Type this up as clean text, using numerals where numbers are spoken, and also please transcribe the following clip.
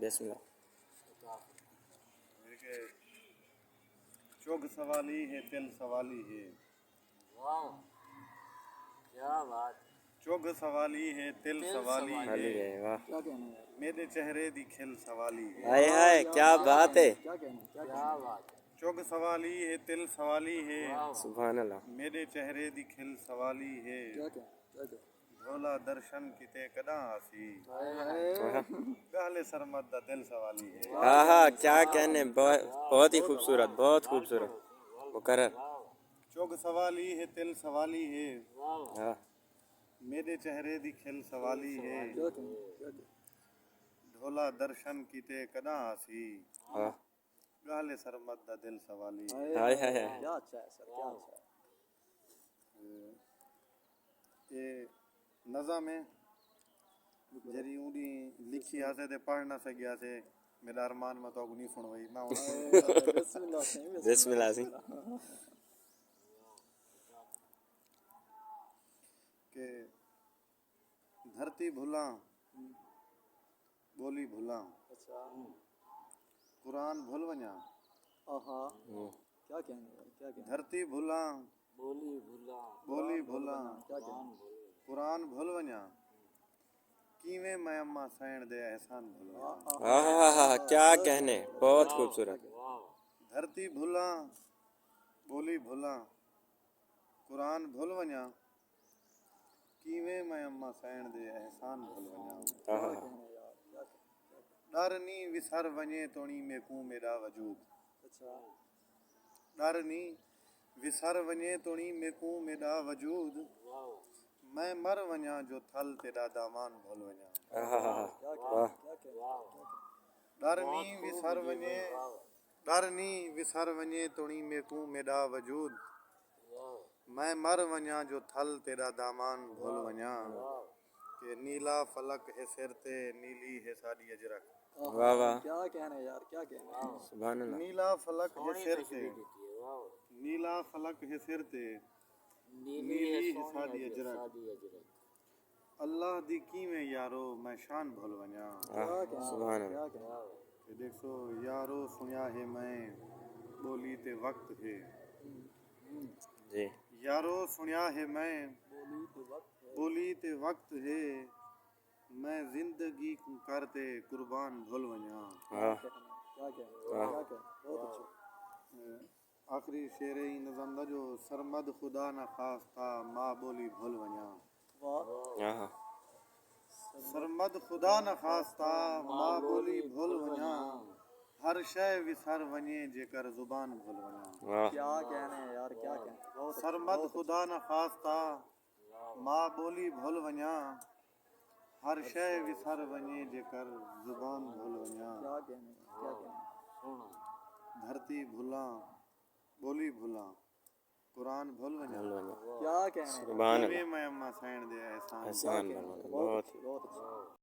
بسم اللہ. چوگ سوالی ہے تل سوالی ہے. واہ کیا بات. چوگ سوالی ہے تل سوالی خالی ہے. ہے. واہ کیا کہنا ہے یار. میرے چہرے دی کھل سوالی ہے. ہائے ہائے کیا بات ہے. کیا کہنا ہے. کیا بات. چوگ سوالی ہے تل سوالی ہے. سبحان اللہ. میرے چہرے دی کھل سوالی ہے. کیا کہنا ہے. کیا کہنا ہے. بھولا درشن کتے کداں آسی. واہ. گہلے سرمد دا دل سوالی ہے. ہاں ہاں کیا کہنے. بہت ہی خوبصورت بہت خوبصورت. مقرر. چوگ سوالی ہے تل سوالی ہے. ہاں میرے چہرے دی کھل سوالی ہے. کیا کہنا ہے. کیا کہنا ہے. ڈھولا درشن کیتے کداں آسی. ہاں. گہلے سرمد دا دل سوالی ہے. ہائے ہائے ہائے. کیا اچھا ہے سر. کیا اچھا ہے. یہ نظم ہے جری اونی لکھی آسے تے پڑھ نہ سکیا سے میرا ارمان میں تو نہیں سن وئی میں بسم اللہ سے. بسم اللہ سے. کہ دھرتی بھولاں بولی بھولاں اچھا. قرآن بھول ونجاں. آہا کیا کہنا ہے. کیا کہنا ہے. دھرتی بھولاں بولی بھولا بولی بھولاں کیا کہنا ہے. قرآن بھول ونجاں. کیویں میں اماں سائن دے احسان بھول ونجاں. ہاں ہاں کیا کہنے. بہت خوبصورت. دھرتی بھولاں بولی بھولاں قرآن بھول ونجاں. کیویں میں اماں سائن دے احسان بھول ونجاں. ہاں کیا ہاں کہنا ہے یار. کیا کہنا ہے. ڈر نی وسر ونجے توڑی میں کوں میرا وجود. اچھا. ڈر نی وسر ونجے توڑی میں کوں میرا وجود. میں مر ونجاں جو تھل تیرا دامان بھول ونجاں. ہاں ہاں. کیا کہنا واہ. ہے. کیا کہنا ہے. ڈر نی وسر ونجے ڈر نی وسر ونجے توڑی میں کوں میرا وجود. میں مر ونجاں جو تھل تیرا دامان بھول ونجاں. کہ نیلا فلک ہے سر تے نیلی ہے ساری اجرک. واہ واہ. کیا کہنا ہے یار. کیا کہنا ہے. سبحان اللہ. نیلا فلک ہے سر تے واہ. نیلا فلک ہے سر تے نیلی ہے ہے ساری اجرک. سادی اجرک. اللہ دی کیویں یارو میں شان بھول ونجاں. کیا کہنا ہے. سبحان اللہ. کیا کہنا ہے. کہ دیکھو یارو سنیا ہے میں بولی تے وقت ہے. جی. یارو سنیا ہے میں بولی تو وقت ہے. بولی تے وقت ہے. میں زندگی کو کرتے قربان بھول ونجاں. ہاں. کیا کہنا ہے. کیا کہنا ہے. کیا کہنا ہے. بہت اچھا. آخری شعر ہی نظم دا جو سرمد خدا نہ خواستہ ماں بولی بھول ونجاں. واہ. ہاں ہاں. سرمد خدا نہ خواستہ ماں بولی بھول ونجاں. ہر شے وسر ونجے جے کر زبان بھول ونجاں. واہ. کیا کہنا ہے یار. کیا کہنا ہے. بہت اچھا. سرمد خدا نہ خواستہ ماں بولی بھول ونجاں. ہر شے وسر ونجے جے کر زبان بھول ونجاں. کیا کہنا ہے. کیا کہنا ہے. دھرتی بھولاں بولی بھولاں قرآن بھول ونجاں. کیا کہنا ہے. سبحان کیویں اللہ. میں اماں سائن دے احسان احسان کیا کہنا ہے. بنانا. بہت بہت اچھی. بہت اچھی.